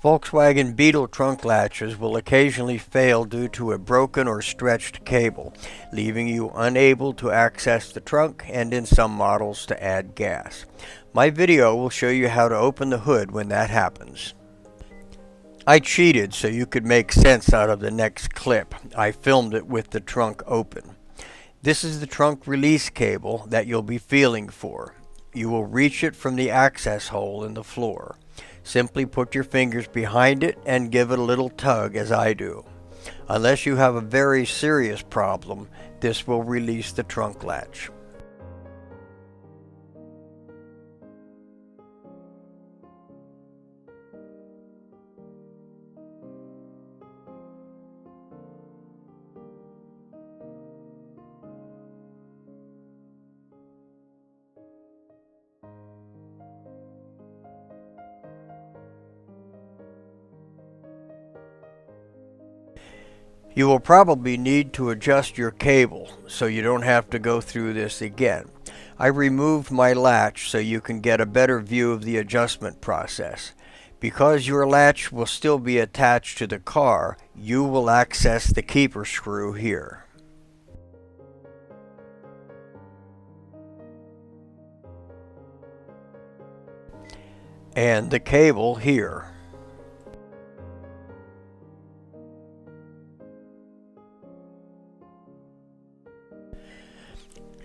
Volkswagen Beetle trunk latches will occasionally fail due to a broken or stretched cable, leaving you unable to access the trunk and in some models to add gas. My video will show you how to open the hood when that happens. I cheated so you could make sense out of the next clip. I filmed it with the trunk open. This is the trunk release cable that you'll be feeling for. You will reach it from the access hole in the floor. Simply put your fingers behind it and give it a little tug as I do. Unless you have a very serious problem, this will release the trunk latch. You will probably need to adjust your cable so you don't have to go through this again. I removed my latch so you can get a better view of the adjustment process. Because your latch will still be attached to the car, you will access the keeper screw here. And the cable here.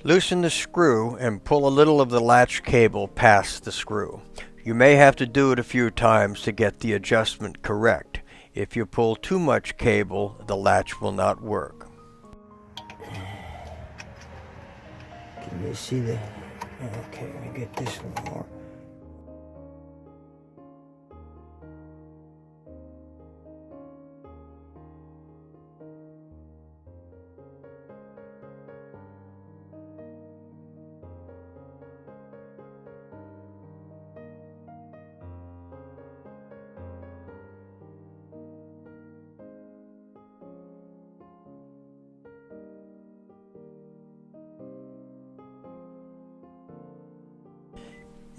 Loosen the screw and pull a little of the latch cable past the screw. You may have to do it a few times to get the adjustment correct. If you pull too much cable, the latch will not work. Can you see the... Okay, let me get this one more.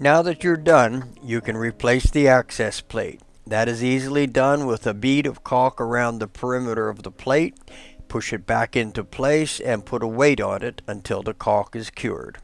Now that you're done, you can replace the access plate. That is easily done with a bead of caulk around the perimeter of the plate. Push it back into place and put a weight on it until the caulk is cured.